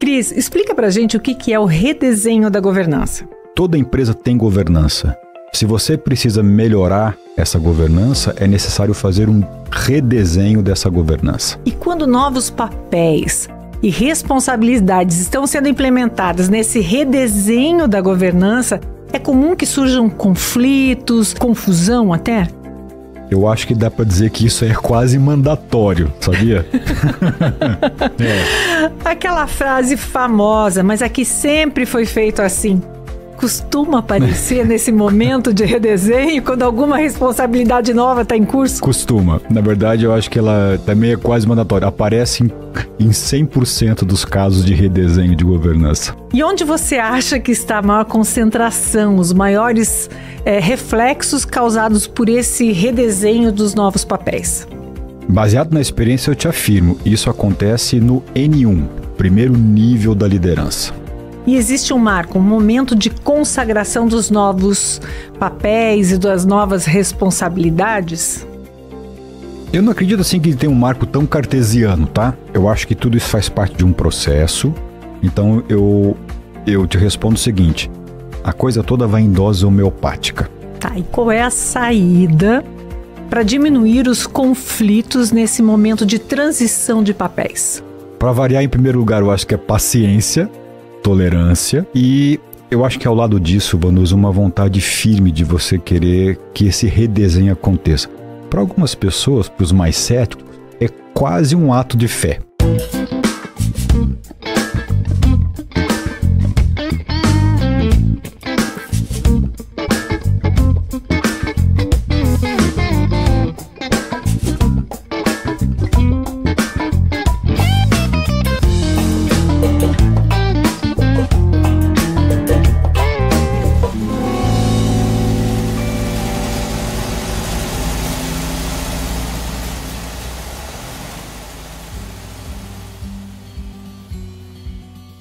Cris, explica pra gente o que é o redesenho da governança. Toda empresa tem governança. Se você precisa melhorar essa governança, é necessário fazer um redesenho dessa governança. E quando novos papéis e responsabilidades estão sendo implementadas nesse redesenho da governança, é comum que surjam conflitos, confusão até? Eu acho que dá para dizer que isso é quase mandatório, sabia? Aquela frase famosa, mas aqui sempre foi feito assim. Costuma aparecer nesse momento de redesenho, quando alguma responsabilidade nova está em curso? Costuma. Na verdade, eu acho que ela também é quase mandatória. Aparece em 100% dos casos de redesenho de governança. E onde você acha que está a maior concentração, os maiores reflexos causados por esse redesenho dos novos papéis? Baseado na experiência, eu te afirmo, isso acontece no N1, primeiro nível da liderança. E existe um marco, um momento de consagração dos novos papéis e das novas responsabilidades? Eu não acredito assim que tem um marco tão cartesiano, tá? Eu acho que tudo isso faz parte de um processo. Então eu te respondo o seguinte: a coisa toda vai em dose homeopática. Tá, e qual é a saída para diminuir os conflitos nesse momento de transição de papéis? Para variar, em primeiro lugar, eu acho que é paciência, tolerância, e eu acho que ao lado disso, Vanusa, uma vontade firme de você querer que esse redesenho aconteça. Para algumas pessoas, para os mais céticos, é quase um ato de fé.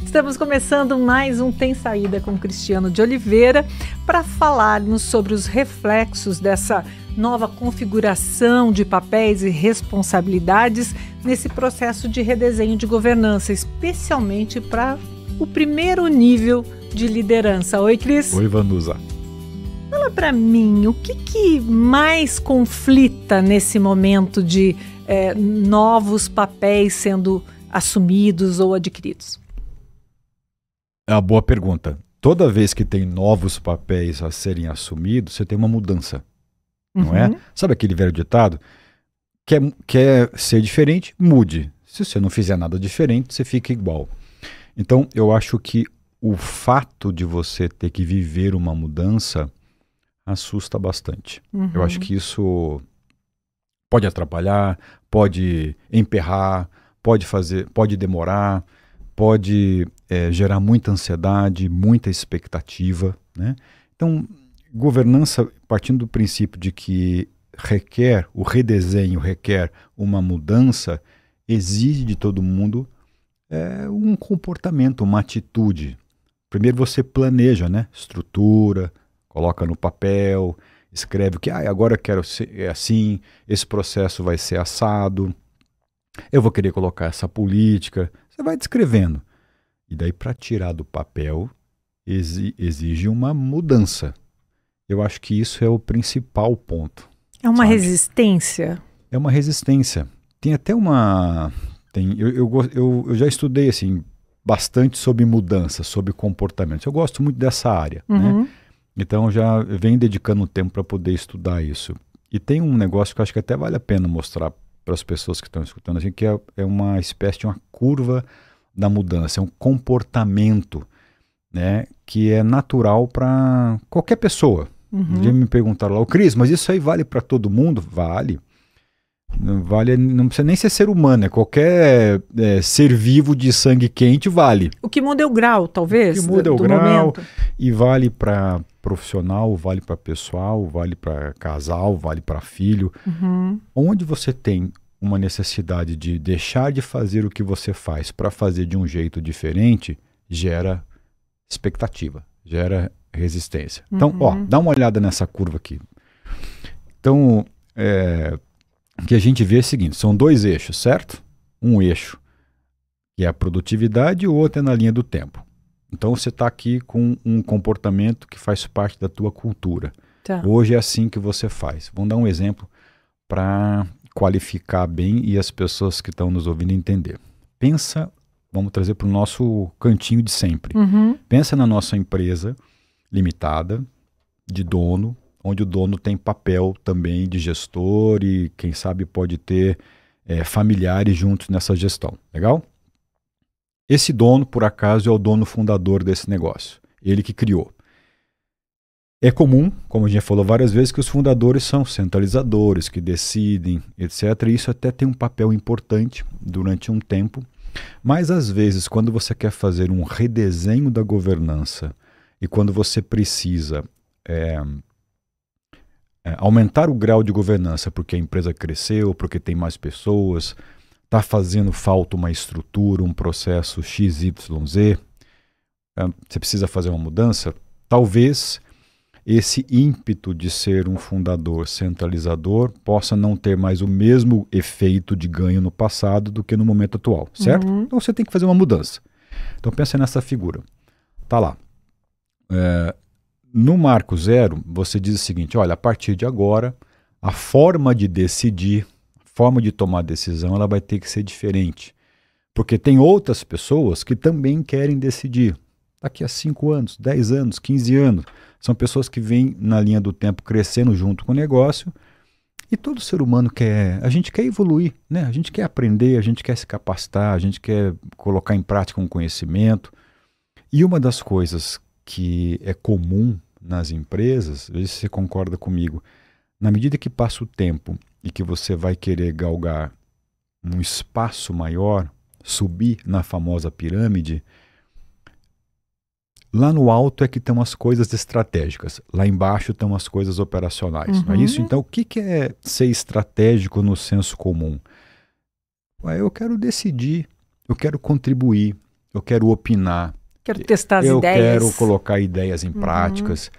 Estamos começando mais um Tem Saída com Cristiano de Oliveira para falarmos sobre os reflexos dessa nova configuração de papéis e responsabilidades nesse processo de redesenho de governança, especialmente para o primeiro nível de liderança. Oi, Cris. Oi, Vanusa. Fala para mim, o que mais conflita nesse momento de novos papéis sendo assumidos ou adquiridos? É uma boa pergunta. Toda vez que tem novos papéis a serem assumidos, você tem uma mudança, não é? Sabe aquele velho ditado? Quer ser diferente? Mude. Se você não fizer nada diferente, você fica igual. Então, eu acho que o fato de você ter que viver uma mudança assusta bastante. Eu acho que isso pode atrapalhar, pode emperrar, pode demorar, pode gerar muita ansiedade, muita expectativa, né? Então, governança, partindo do princípio de que o redesenho requer uma mudança, exige de todo mundo um comportamento, uma atitude. Primeiro você planeja, né? Estrutura, coloca no papel, escreve que agora eu quero ser assim, esse processo vai ser assado, eu vou querer colocar essa política. Você vai descrevendo. E daí, para tirar do papel, exige uma mudança. Eu acho que isso é o principal ponto. É uma resistência? É uma resistência. Tem até uma... Eu já estudei assim, bastante sobre mudança, sobre comportamento. Eu gosto muito dessa área, né? Então, eu já venho dedicando tempo para poder estudar isso. E tem um negócio que eu acho que até vale a pena mostrar para as pessoas que estão escutando, assim, que é uma espécie de uma curva da mudança, é um comportamento, né, que é natural para qualquer pessoa. Um dia me perguntaram lá, Cris, mas isso aí vale para todo mundo? Vale. Não precisa nem ser humano, qualquer ser vivo de sangue quente vale. O que muda é o grau, talvez, o que muda é o grau, momento. E vale para profissional, vale para pessoal, vale para casal, vale para filho. Onde você tem uma necessidade de deixar de fazer o que você faz para fazer de um jeito diferente, gera expectativa, gera resistência. Então, dá uma olhada nessa curva aqui. Então, o que a gente vê é o seguinte, são dois eixos, certo? Um eixo que é a produtividade, e o outro é na linha do tempo. Então você está aqui com um comportamento que faz parte da tua cultura. Tá. Hoje é assim que você faz. Vamos dar um exemplo para qualificar bem e as pessoas que estão nos ouvindo entender. Pensa, vamos trazer para o nosso cantinho de sempre. Pensa na nossa empresa limitada, de dono, onde o dono tem papel também de gestor e quem sabe pode ter familiares juntos nessa gestão. Legal? Esse dono, por acaso, é o dono fundador desse negócio. Ele que criou. É comum, como a gente já falou várias vezes, que os fundadores são centralizadores, que decidem, etc. E isso até tem um papel importante durante um tempo. Mas, às vezes, quando você quer fazer um redesenho da governança e quando você precisa aumentar o grau de governança porque a empresa cresceu, porque tem mais pessoas, está fazendo falta uma estrutura, um processo XYZ, você precisa fazer uma mudança, talvez esse ímpeto de ser um fundador centralizador possa não ter mais o mesmo efeito de ganho no passado do que no momento atual, certo? Então você tem que fazer uma mudança. Então pensa nessa figura. Tá lá. No marco zero, você diz o seguinte, olha, a partir de agora, a forma de decidir, a forma de tomar decisão, ela vai ter que ser diferente. Porque tem outras pessoas que também querem decidir. Daqui a 5 anos, 10 anos, 15 anos. São pessoas que vêm na linha do tempo crescendo junto com o negócio. E todo ser humano a gente quer evoluir, né? A gente quer aprender, a gente quer se capacitar, a gente quer colocar em prática um conhecimento. E uma das coisas que é comum nas empresas, às vezes você concorda comigo, na medida que passa o tempo e que você vai querer galgar um espaço maior, subir na famosa pirâmide, lá no alto é que estão as coisas estratégicas, lá embaixo estão as coisas operacionais, não é isso? Então, o que é ser estratégico no senso comum? Eu quero decidir, eu quero contribuir, eu quero opinar, quero testar as ideias. Eu quero colocar ideias em práticas.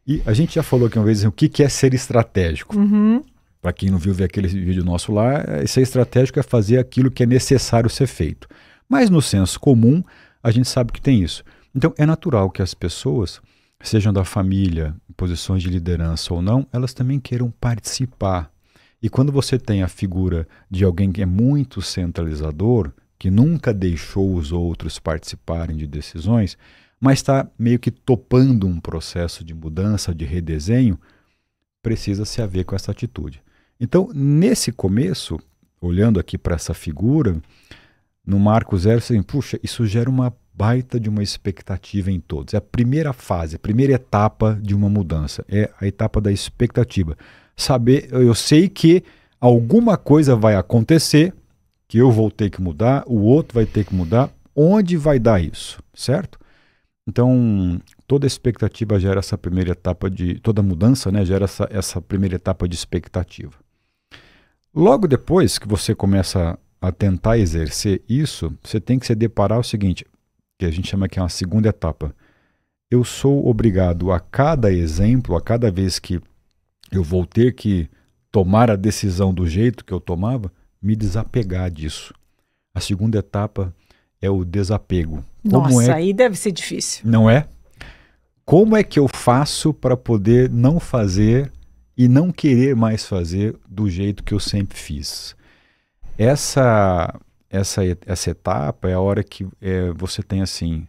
E a gente já falou aqui uma vez o que é ser estratégico. Para quem não viu ver aquele vídeo nosso lá, ser estratégico é fazer aquilo que é necessário ser feito. Mas no senso comum, a gente sabe que tem isso. Então é natural que as pessoas, sejam da família, em posições de liderança ou não, elas também queiram participar. E quando você tem a figura de alguém que é muito centralizador, que nunca deixou os outros participarem de decisões, mas está meio que topando um processo de mudança, de redesenho, precisa se haver com essa atitude. Então, nesse começo, olhando aqui para essa figura, no marco zero, assim, puxa, isso gera uma baita de uma expectativa em todos. É a primeira fase, a primeira etapa de uma mudança, é a etapa da expectativa. Saber, eu sei que alguma coisa vai acontecer, que eu vou ter que mudar, o outro vai ter que mudar, onde vai dar isso, certo? Então, toda expectativa gera essa primeira etapa toda mudança, né, gera essa primeira etapa de expectativa. Logo depois que você começa a tentar exercer isso, você tem que se deparar o seguinte, que a gente chama aqui uma segunda etapa. Eu sou obrigado a cada exemplo, a cada vez que eu vou ter que tomar a decisão do jeito que eu tomava, me desapegar disso. A segunda etapa é o desapego. Nossa, aí deve ser difícil. Não é? Como é que eu faço para poder não fazer e não querer mais fazer do jeito que eu sempre fiz? Essa etapa é a hora que você tem assim,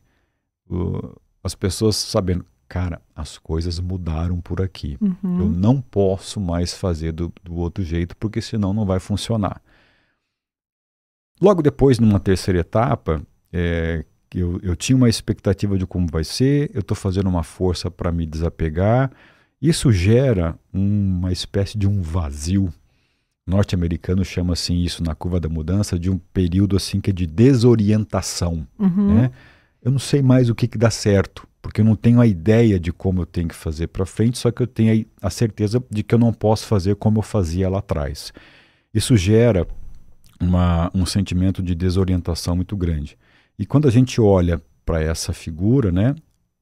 as pessoas sabendo, cara, as coisas mudaram por aqui. Eu não posso mais fazer do outro jeito, porque senão não vai funcionar. Logo depois, numa terceira etapa, eu tinha uma expectativa de como vai ser, eu estou fazendo uma força para me desapegar. Isso gera uma espécie de um vazio. O norte-americano chama assim isso na curva da mudança de um período assim que é de desorientação. Né? Eu não sei mais o que dá certo, porque eu não tenho a ideia de como eu tenho que fazer para frente, só que eu tenho a certeza de que eu não posso fazer como eu fazia lá atrás. Isso gera um sentimento de desorientação muito grande. E quando a gente olha para essa figura, né,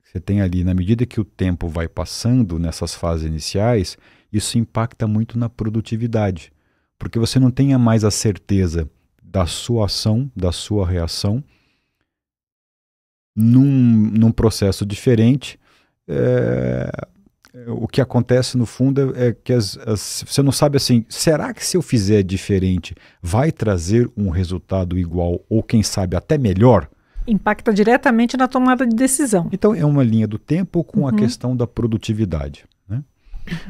você tem ali, na medida que o tempo vai passando nessas fases iniciais, isso impacta muito na produtividade, porque você não tem mais a certeza da sua ação, da sua reação, num processo diferente. O que acontece no fundo é que você não sabe assim, será que se eu fizer diferente vai trazer um resultado igual ou quem sabe até melhor? Impacta diretamente na tomada de decisão. Então é uma linha do tempo com a questão da produtividade, né?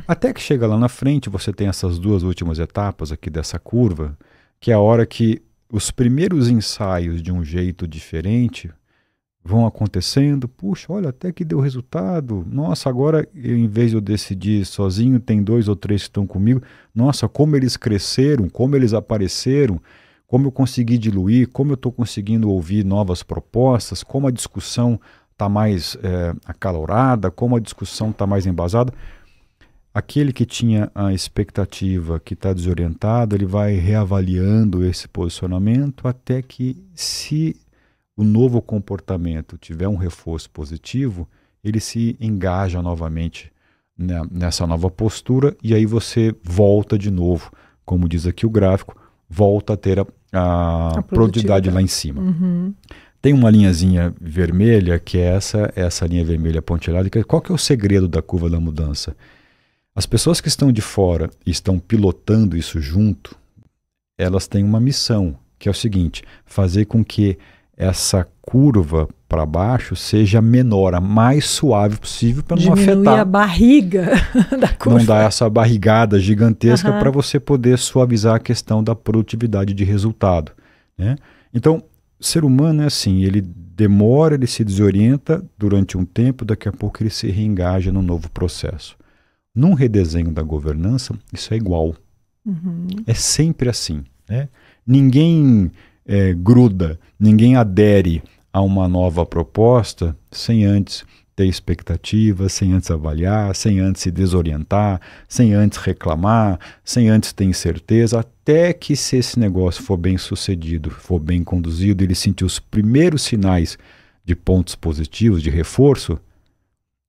Até que chega lá na frente, você tem essas duas últimas etapas aqui dessa curva, que é a hora que os primeiros ensaios de um jeito diferente vão acontecendo. Puxa, olha, até que deu resultado. Nossa, agora em vez de eu decidir sozinho, tem 2 ou 3 que estão comigo. Nossa, como eles cresceram, como eles apareceram, como eu consegui diluir, como eu estou conseguindo ouvir novas propostas, como a discussão está mais acalorada, como a discussão está mais embasada. Aquele que tinha a expectativa, que está desorientado, ele vai reavaliando esse posicionamento até que, se o novo comportamento tiver um reforço positivo, ele se engaja novamente nessa nova postura e aí você volta de novo, como diz aqui o gráfico, volta a ter a produtividade lá em cima. Tem uma linhazinha vermelha, que é essa linha vermelha pontilhada. Qual que é o segredo da curva da mudança? As pessoas que estão de fora e estão pilotando isso junto, elas têm uma missão, que é o seguinte: fazer com que essa curva para baixo seja menor, a mais suave possível, para não afetar. Diminuir a barriga da curva. Não dar essa barrigada gigantesca para você poder suavizar a questão da produtividade de resultado, né? Então, o ser humano é assim, ele demora, ele se desorienta durante um tempo, daqui a pouco ele se reengaja no novo processo. Num redesenho da governança, isso é igual. É sempre assim, né? Ninguém gruda, ninguém adere a uma nova proposta sem antes ter expectativa, sem antes avaliar, sem antes se desorientar, sem antes reclamar, sem antes ter incerteza, até que, se esse negócio for bem sucedido, for bem conduzido, ele sentir os primeiros sinais de pontos positivos, de reforço,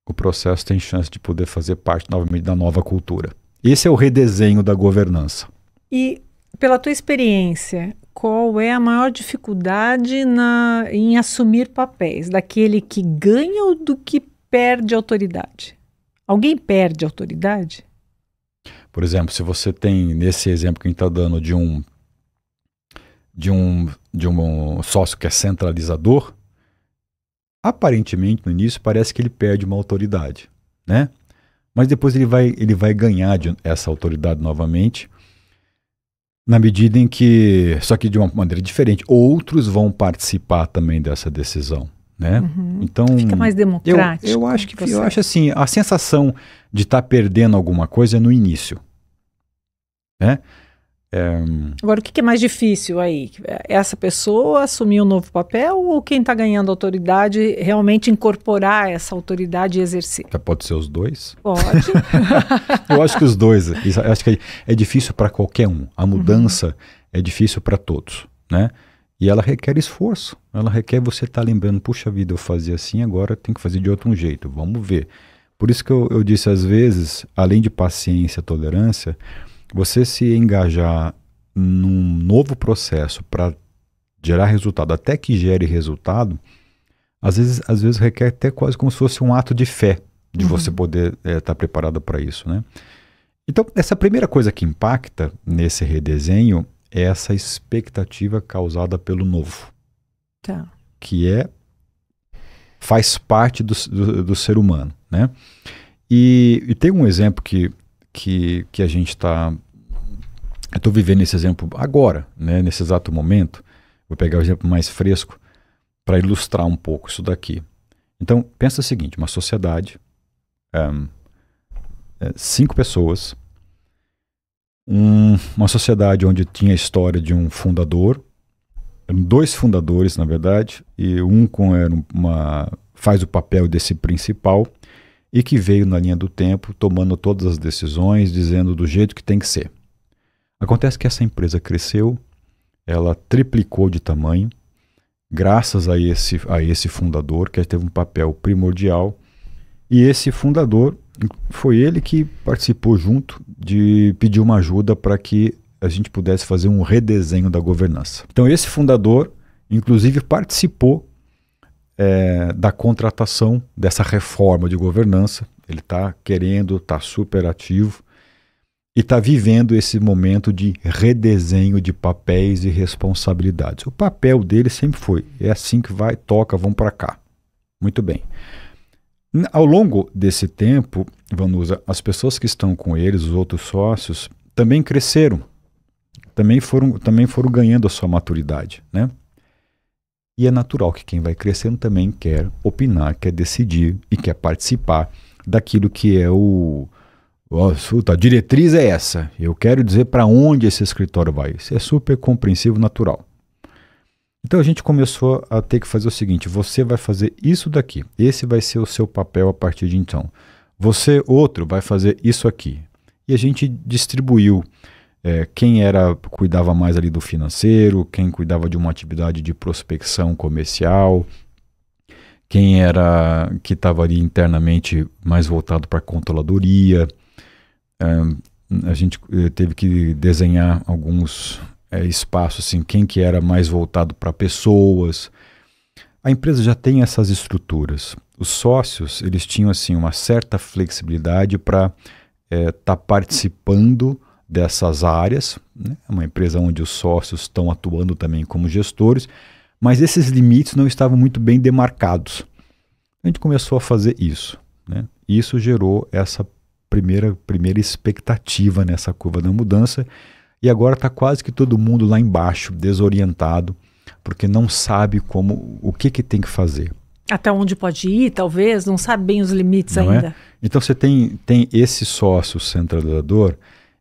o processo tem chance de poder fazer parte novamente da nova cultura. Esse é o redesenho da governança. E, pela tua experiência, qual é a maior dificuldade em assumir papéis? Daquele que ganha ou do que perde autoridade? Alguém perde autoridade? Por exemplo, se você tem, nesse exemplo que a gente está dando, de um sócio que é centralizador, aparentemente, no início, parece que ele perde uma autoridade, né? Mas depois ele vai ganhar essa autoridade novamente, na medida em que, só que de uma maneira diferente, outros vão participar também dessa decisão, né? Então, fica mais democrático. Eu acho assim, a sensação de estar perdendo alguma coisa é no início, né? Agora, o que é mais difícil aí? Essa pessoa assumir um novo papel ou quem está ganhando autoridade realmente incorporar essa autoridade e exercer? Pode ser os dois? Pode. Eu acho que os dois. Eu acho que é difícil para qualquer um. A mudança é difícil para todos, né? E ela requer esforço. Ela requer você estar lembrando, puxa vida, eu fazia assim, agora eu tenho que fazer de outro jeito. Vamos ver. Por isso que eu disse, às vezes, além de paciência, tolerância, você se engajar num novo processo para gerar resultado, até que gere resultado, às vezes requer até quase como se fosse um ato de fé, de você poder estar preparado para isso, né? Então, essa primeira coisa que impacta nesse redesenho é essa expectativa causada pelo novo, que faz parte do ser humano, né? E tem um exemplo que a gente está... Eu estou vivendo esse exemplo agora, né, nesse exato momento. Vou pegar o exemplo mais fresco para ilustrar um pouco isso daqui. Então, pensa o seguinte, uma sociedade, 5 pessoas, uma sociedade onde tinha a história de um fundador, 2 fundadores, na verdade, e faz o papel desse principal, e que veio na linha do tempo, tomando todas as decisões, dizendo do jeito que tem que ser. Acontece que essa empresa cresceu, ela triplicou de tamanho, graças a esse fundador, que teve um papel primordial, e esse fundador foi ele que participou junto de pedir uma ajuda para que a gente pudesse fazer um redesenho da governança. Então esse fundador, inclusive, participou da contratação dessa reforma de governança. Ele está querendo, está super ativo e está vivendo esse momento de redesenho de papéis e responsabilidades. O papel dele sempre foi, é assim que vai, toca, vamos para cá. Muito bem. Ao longo desse tempo, Vanusa, as pessoas que estão com eles, os outros sócios, também cresceram, também foram ganhando a sua maturidade, né? E é natural que quem vai crescendo também quer opinar, quer decidir e quer participar daquilo que é a diretriz é essa. Eu quero dizer para onde esse escritório vai. Isso é super compreensivo, natural. Então a gente começou a ter que fazer o seguinte: você vai fazer isso daqui. Esse vai ser o seu papel a partir de então. Você, outro, vai fazer isso aqui. E a gente distribuiu quem cuidava mais ali do financeiro, quem cuidava de uma atividade de prospecção comercial, quem que estava ali internamente mais voltado para a controladoria. A gente teve que desenhar alguns espaços, assim, quem que era mais voltado para pessoas. A empresa já tem essas estruturas. Os sócios, eles tinham assim uma certa flexibilidade para estar participando dessas áreas, né? É uma empresa onde os sócios estão atuando também como gestores, mas esses limites não estavam muito bem demarcados. A gente começou a fazer isso, né? E isso gerou essa primeira expectativa nessa curva da mudança, e agora está quase que todo mundo lá embaixo, desorientado, porque não sabe o que tem que fazer. Até onde pode ir, talvez, não sabe bem os limites não ainda. É? Então você tem esse sócio centralizador,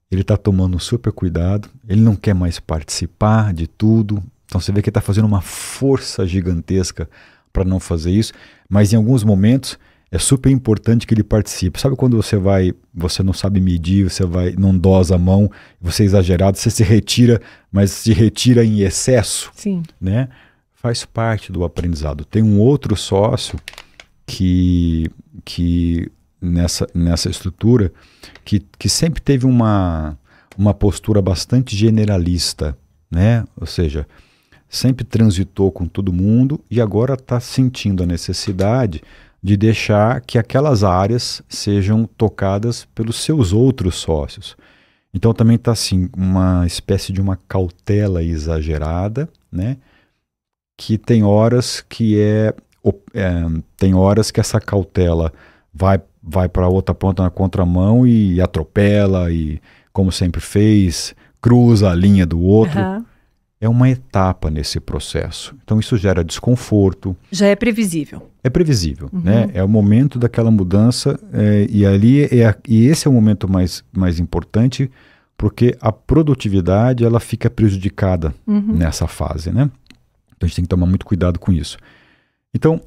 ele está tomando super cuidado, ele não quer mais participar de tudo, então você vê que ele está fazendo uma força gigantesca para não fazer isso, mas em alguns momentos é super importante que ele participe. Sabe quando você não sabe medir, você não dosa a mão, você é exagerado, você se retira, mas se retira em excesso. Sim. Né? Faz parte do aprendizado. Tem um outro sócio que nessa estrutura que sempre teve uma postura bastante generalista, né? Ou seja, sempre transitou com todo mundo e agora está sentindo a necessidade de deixar que aquelas áreas sejam tocadas pelos seus outros sócios. Então também está assim, uma espécie de uma cautela exagerada, né? Que tem horas que essa cautela vai para a outra ponta na contramão e atropela e, como sempre fez, cruza a linha do outro. Uhum. É uma etapa nesse processo. Então isso gera desconforto. Já é previsível. É previsível, né? É o momento daquela mudança e esse é o momento mais importante, porque a produtividade ela fica prejudicada nessa fase, né? Então a gente tem que tomar muito cuidado com isso. Então,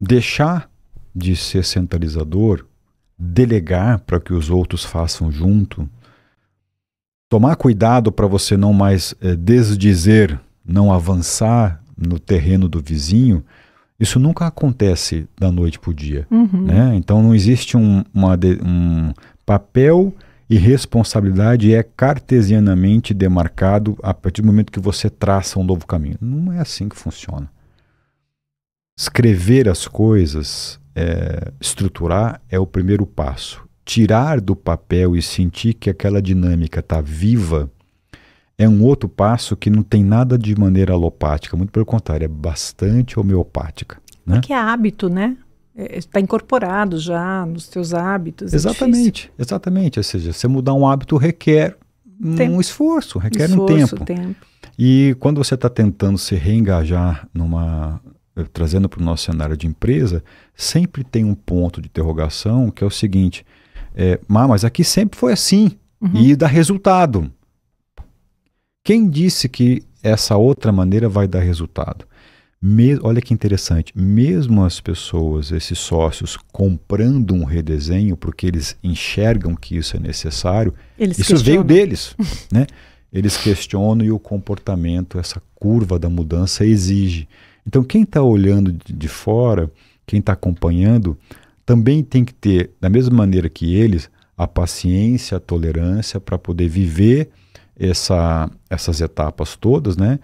deixar de ser centralizador, delegar para que os outros façam junto, tomar cuidado para você não mais desdizer, não avançar no terreno do vizinho, isso nunca acontece da noite para o dia. Né? Então não existe um papel e responsabilidade cartesianamente demarcado a partir do momento que você traça um novo caminho. Não é assim que funciona. Escrever as coisas, estruturar é o primeiro passo. Tirar do papel e sentir que aquela dinâmica está viva é um outro passo que não tem nada de maneira alopática, muito pelo contrário, é bastante homeopática. Né? Porque é hábito, né? Está incorporado já nos teus hábitos. Exatamente, exatamente. Ou seja, você mudar um hábito requer um esforço, requer um tempo. E quando você está tentando se reengajar trazendo para o nosso cenário de empresa, sempre tem um ponto de interrogação que é o seguinte: mas aqui sempre foi assim e dá resultado. Quem disse que essa outra maneira vai dar resultado? Olha que interessante, mesmo as pessoas, esses sócios, comprando um redesenho porque eles enxergam que isso é necessário, isso veio deles. Né? Eles questionam e o comportamento, essa curva da mudança exige. Então quem está olhando de fora, quem está acompanhando, também tem que ter, da mesma maneira que eles, a paciência, a tolerância para poder viver essas etapas todas, né?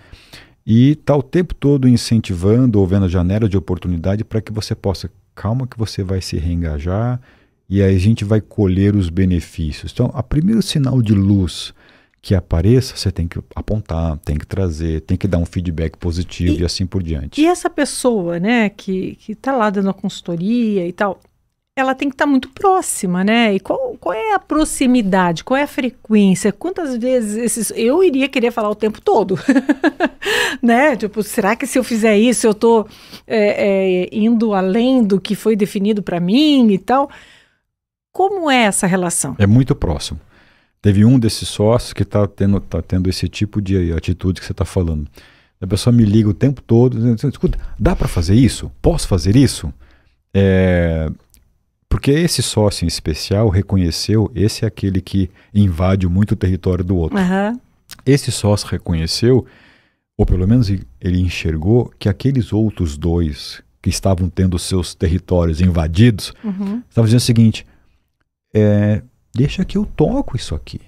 E tá o tempo todo incentivando ou vendo janelas de oportunidade para que você possa, calma que você vai se reengajar e aí a gente vai colher os benefícios. Então, a primeiro sinal de luz que apareça, você tem que apontar, tem que trazer, tem que dar um feedback positivo e assim por diante. E essa pessoa, né, que tá lá dando a consultoria e tal, ela tem que estar muito próxima, né? E qual é a proximidade? Qual é a frequência? Quantas vezes eu iria querer falar o tempo todo? Né? Tipo, será que se eu fizer isso, eu tô indo além do que foi definido para mim e tal? Como é essa relação? É muito próximo. Teve um desses sócios que tá tendo esse tipo de atitude que você está falando. A pessoa me liga o tempo todo, dizendo, escuta, dá para fazer isso? Posso fazer isso? Porque esse sócio em especial reconheceu, esse é aquele que invade muito o território do outro. Uhum. Esse sócio reconheceu, ou pelo menos ele enxergou, que aqueles outros dois que estavam tendo seus territórios invadidos, estavam dizendo o seguinte, deixa que eu toco isso aqui.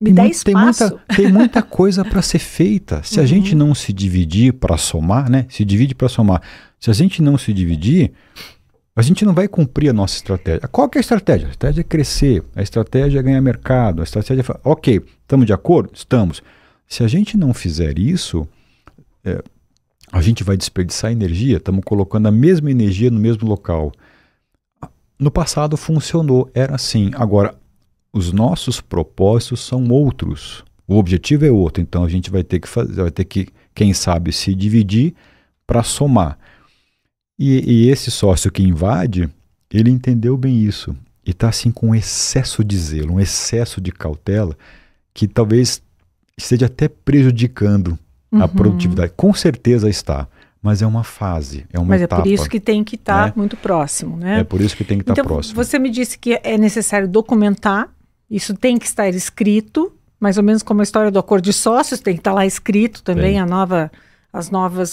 Me dá espaço. Tem muita coisa para ser feita. Se a gente não se dividir para somar, né? Se divide para somar. Se a gente não se dividir, a gente não vai cumprir a nossa estratégia. Qual que é a estratégia? A estratégia é crescer, a estratégia é ganhar mercado, a estratégia é... Ok, estamos de acordo? Estamos. Se a gente não fizer isso, a gente vai desperdiçar energia, estamos colocando a mesma energia no mesmo local. No passado funcionou, era assim. Agora, os nossos propósitos são outros. O objetivo é outro, então a gente vai ter que fazer, vai ter que, quem sabe, se dividir para somar. E esse sócio que invade, ele entendeu bem isso. E está assim com um excesso de zelo, um excesso de cautela, que talvez esteja até prejudicando a produtividade. Com certeza está, mas é uma fase, é uma etapa. Mas é por isso que tem que estar muito próximo, né? É por isso que tem que estar próximo. Você me disse que é necessário documentar, isso tem que estar escrito, mais ou menos como a história do acordo de sócios, tem que estar lá escrito também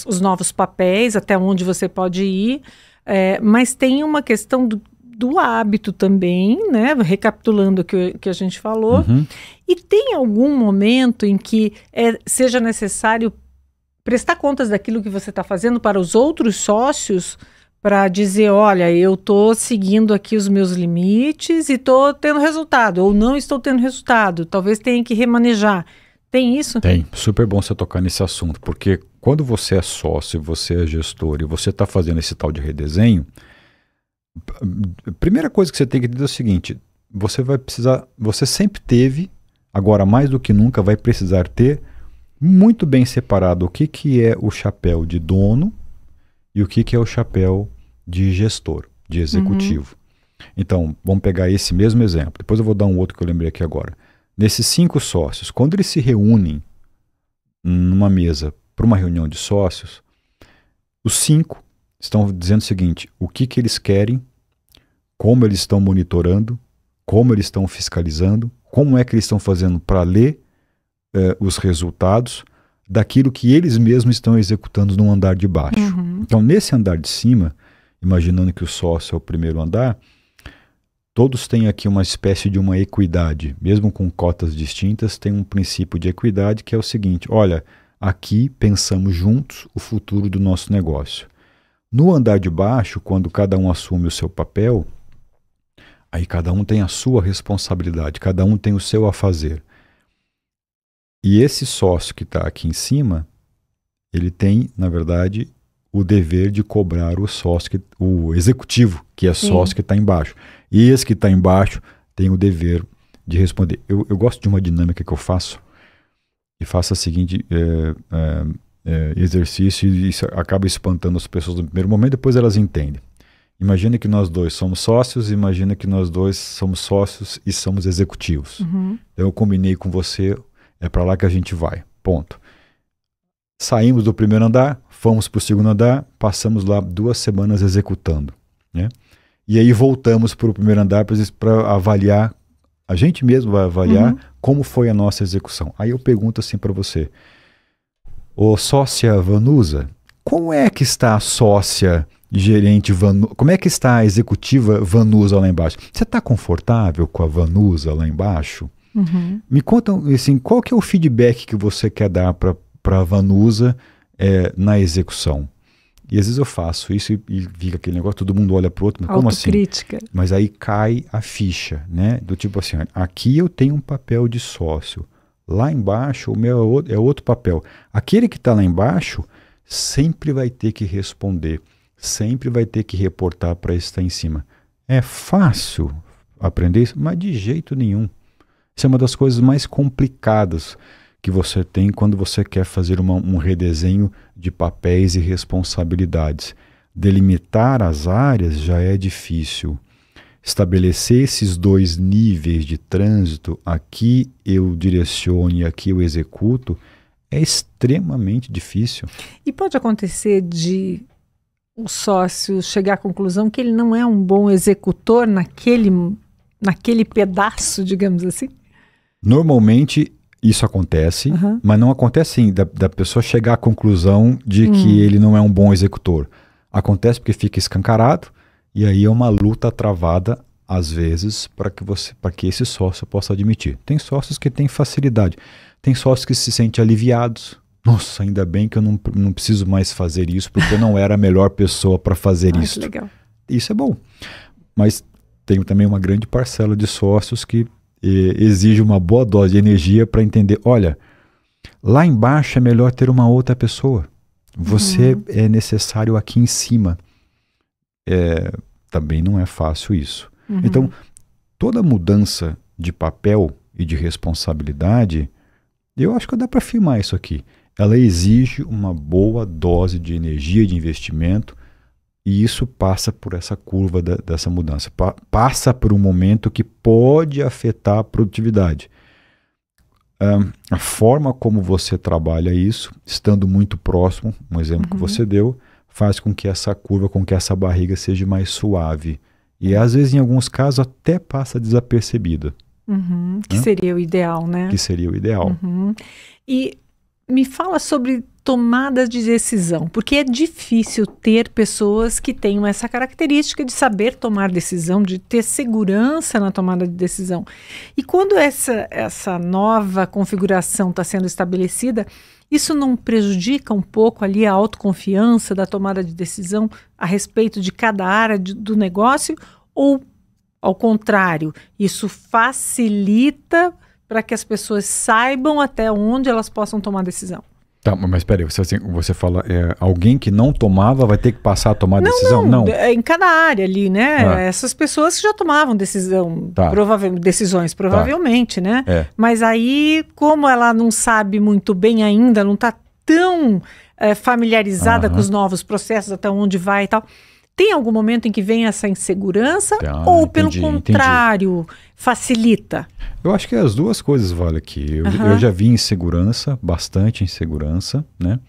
os novos papéis, até onde você pode ir, mas tem uma questão do hábito também, né? Recapitulando o que a gente falou, e tem algum momento em que seja necessário prestar contas daquilo que você está fazendo para os outros sócios, para dizer, olha, eu estou seguindo aqui os meus limites e estou tendo resultado, ou não estou tendo resultado, talvez tenha que remanejar. Tem isso? Tem. Super bom você tocar nesse assunto, porque quando você é sócio, você é gestor e você está fazendo esse tal de redesenho, a primeira coisa que você tem que entender é o seguinte, você sempre teve, agora mais do que nunca vai precisar ter, muito bem separado o que é o chapéu de dono e o que é o chapéu de gestor, de executivo. Então, vamos pegar esse mesmo exemplo. Depois eu vou dar um outro que eu lembrei aqui agora. Nesses 5 sócios, quando eles se reúnem numa mesa para uma reunião de sócios, os 5 estão dizendo o seguinte, o que eles querem, como eles estão monitorando, como eles estão fiscalizando, como é que eles estão fazendo para ler os resultados daquilo que eles mesmos estão executando no andar de baixo. Então, nesse andar de cima, imaginando que o sócio é o primeiro andar, todos têm aqui uma espécie de uma equidade, mesmo com cotas distintas, tem um princípio de equidade que é o seguinte, olha, aqui pensamos juntos o futuro do nosso negócio. No andar de baixo, quando cada um assume o seu papel, aí cada um tem a sua responsabilidade, cada um tem o seu a fazer. E esse sócio que está aqui em cima, ele tem, na verdade, o dever de cobrar o sócio, o executivo, que é sócio que está embaixo. E esse que está embaixo tem o dever de responder. Eu gosto de uma dinâmica que eu faço, e faço o seguinte exercício, e isso acaba espantando as pessoas no primeiro momento, depois elas entendem. Imagina que nós dois somos sócios, imagina que nós dois somos sócios e somos executivos. Então eu combinei com você, é para lá que a gente vai, ponto. Saímos do primeiro andar, fomos para o segundo andar, passamos lá 2 semanas executando, né? E aí voltamos para o primeiro andar para avaliar, a gente mesmo vai avaliar como foi a nossa execução. Aí eu pergunto assim para você, ô sócia Vanusa, como é que está a sócia gerente Vanusa? Como é que está a executiva Vanusa lá embaixo? Você está confortável com a Vanusa lá embaixo? Uhum. Me conta, assim, qual que é o feedback que você quer dar para a Vanusa na execução? E às vezes eu faço isso e fica aquele negócio, todo mundo olha para o outro, mas como assim? Autocrítica. Mas aí cai a ficha, né? Do tipo assim, aqui eu tenho um papel de sócio, lá embaixo o meu é outro papel. Aquele que está lá embaixo sempre vai ter que responder, sempre vai ter que reportar para esse que está em cima. É fácil aprender isso? Mas de jeito nenhum. Isso é uma das coisas mais complicadas que você tem quando você quer fazer um redesenho de papéis e responsabilidades. Delimitar as áreas já é difícil. Estabelecer esses dois níveis de trânsito, aqui eu direciono e aqui eu executo, é extremamente difícil. E pode acontecer de o sócio chegar à conclusão que ele não é um bom executor naquele pedaço, digamos assim? Normalmente isso acontece, mas não acontece assim, da pessoa chegar à conclusão de que ele não é um bom executor. Acontece porque fica escancarado e aí é uma luta travada, às vezes, para que esse sócio possa admitir. Tem sócios que têm facilidade, tem sócios que se sentem aliviados. Nossa, ainda bem que eu não preciso mais fazer isso, porque eu não era a melhor pessoa para fazer isso. Legal. Isso é bom. Mas tem também uma grande parcela de sócios que exige uma boa dose de energia para entender, olha, lá embaixo é melhor ter uma outra pessoa. Você é necessário aqui em cima. Também não é fácil isso. Então, toda mudança de papel e de responsabilidade, eu acho que dá para afirmar isso aqui. Ela exige uma boa dose de energia, de investimento, e isso passa por essa curva dessa mudança. Passa por um momento que pode afetar a produtividade. A forma como você trabalha isso, estando muito próximo, um exemplo que você deu, faz com que essa curva, com que essa barriga seja mais suave. E às vezes, em alguns casos, até passa desapercebida. Que seria o ideal, né? Que seria o ideal. E me fala sobre tomada de decisão, porque é difícil ter pessoas que tenham essa característica de saber tomar decisão, de ter segurança na tomada de decisão. E quando essa nova configuração está sendo estabelecida, isso não prejudica um pouco ali a autoconfiança da tomada de decisão a respeito de cada área do negócio? Ou, ao contrário, isso facilita para que as pessoas saibam até onde elas possam tomar decisão? Tá, mas espera aí, você fala, alguém que não tomava vai ter que passar a tomar decisão? Não, em cada área ali, né? Essas pessoas que já tomavam decisões, provavelmente, né? Mas aí, como ela não sabe muito bem ainda, não está tão familiarizada com os novos processos, até onde vai e tal, tem algum momento em que vem essa insegurança ou, pelo contrário, facilita? Eu acho que as duas coisas valem aqui. Eu já vi insegurança, bastante insegurança, né?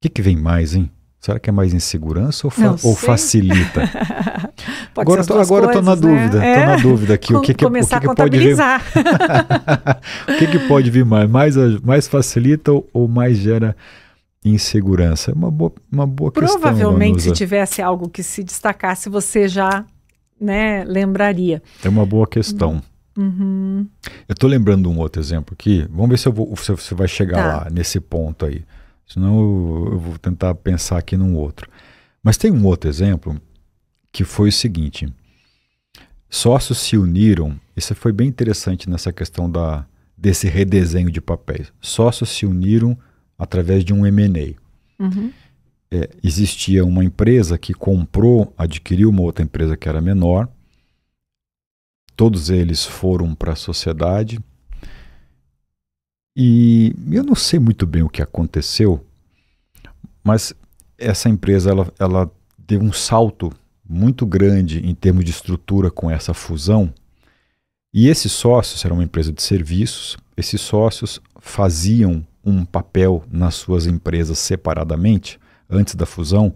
O que vem mais, hein? Será que é mais insegurança ou facilita? Agora eu tô na dúvida. Tô na dúvida aqui. Começar a contabilizar. O que pode vir mais? Mais facilita ou mais gera insegurança? É uma boa questão. Provavelmente, se tivesse algo que se destacasse, você já, né, lembraria. É uma boa questão. Eu estou lembrando de um outro exemplo aqui. Vamos ver se você vai chegar lá, nesse ponto aí. Senão eu vou tentar pensar aqui num outro. Mas tem um outro exemplo que foi o seguinte. Sócios se uniram. Isso foi bem interessante nessa questão desse redesenho de papéis. Sócios se uniram através de um M&A. Existia uma empresa que adquiriu uma outra empresa que era menor. Todos eles foram para a sociedade. E eu não sei muito bem o que aconteceu, mas essa empresa ela deu um salto muito grande em termos de estrutura com essa fusão. E esses sócios, era uma empresa de serviços, esses sócios faziam um papel nas suas empresas separadamente, antes da fusão,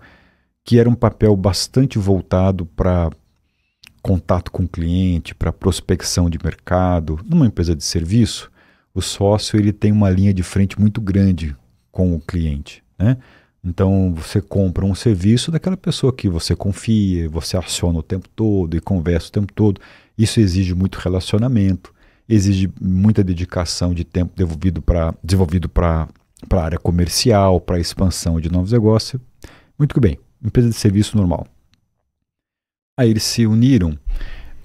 que era um papel bastante voltado para contato com o cliente, para prospecção de mercado. Numa empresa de serviço, o sócio ele tem uma linha de frente muito grande com o cliente, né? Então você compra um serviço daquela pessoa que você confia, você aciona o tempo todo e conversa o tempo todo. Isso exige muito relacionamento, exige muita dedicação de tempo desenvolvido para a área comercial, para a expansão de novos negócios. Muito bem, empresa de serviço normal. Aí eles se uniram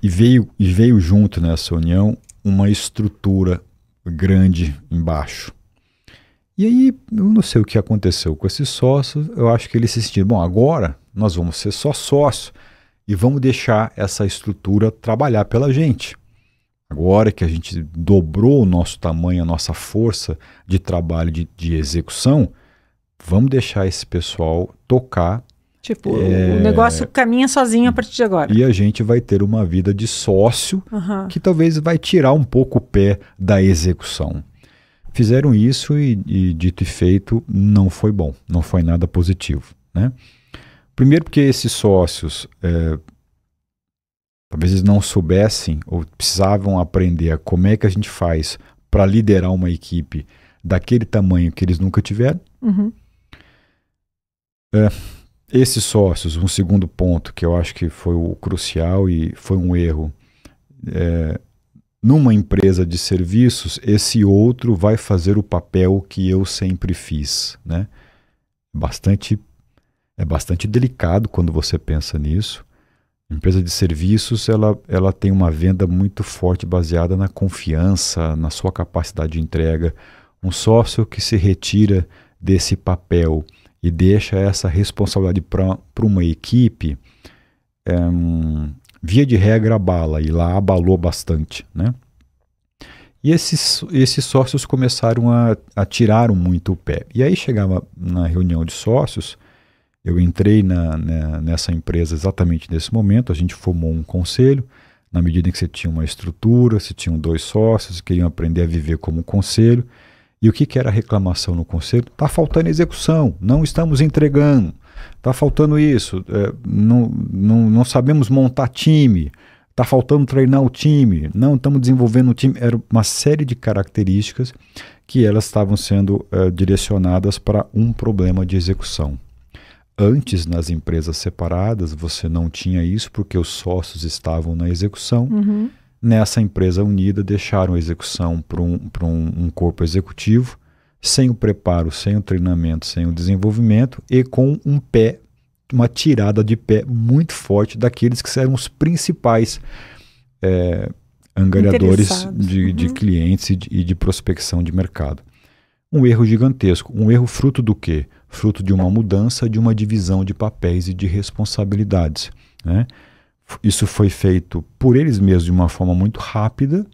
e veio junto nessa união uma estrutura grande embaixo. E aí, eu não sei o que aconteceu com esses sócios, eu acho que eles se sentiram, bom, agora nós vamos ser só sócios e vamos deixar essa estrutura trabalhar pela gente. Agora que a gente dobrou o nosso tamanho, a nossa força de trabalho, de execução, vamos deixar esse pessoal tocar. Tipo, o negócio caminha sozinho a partir de agora. E a gente vai ter uma vida de sócio que talvez vai tirar um pouco o pé da execução. Fizeram isso e dito e feito, não foi bom, não foi nada positivo, né? Primeiro porque esses sócios, talvez eles não soubessem ou precisavam aprender como é que a gente faz para liderar uma equipe daquele tamanho que eles nunca tiveram. Esses sócios, um segundo ponto que eu acho que foi o crucial e foi um erro, numa empresa de serviços, esse outro vai fazer o papel que eu sempre fiz, né? É bastante delicado quando você pensa nisso. A empresa de serviços, ela tem uma venda muito forte baseada na confiança, na sua capacidade de entrega. Um sócio que se retira desse papel e deixa essa responsabilidade para uma equipe, via de regra abala, e lá abalou bastante, né? E esses sócios começaram a tirar muito o pé. E aí chegava na reunião de sócios, eu entrei nessa empresa exatamente nesse momento, a gente formou um conselho, na medida em que você tinha uma estrutura, você tinha 2 sócios, queriam aprender a viver como um conselho. E o que era a reclamação no conselho? Está faltando execução, não estamos entregando, está faltando isso, não sabemos montar time, está faltando treinar o time, não estamos desenvolvendo o time. Era uma série de características que elas estavam sendo direcionadas para um problema de execução. Antes, nas empresas separadas, você não tinha isso porque os sócios estavam na execução. Nessa empresa unida, deixaram a execução para um corpo executivo, sem o preparo, sem o treinamento, sem o desenvolvimento e com uma tirada de pé muito forte daqueles que eram os principais angariadores de clientes e de prospecção de mercado. Um erro gigantesco. Um erro fruto do quê? Fruto de uma mudança, de uma divisão de papéis e de responsabilidades, né? Isso foi feito por eles mesmos de uma forma muito rápida,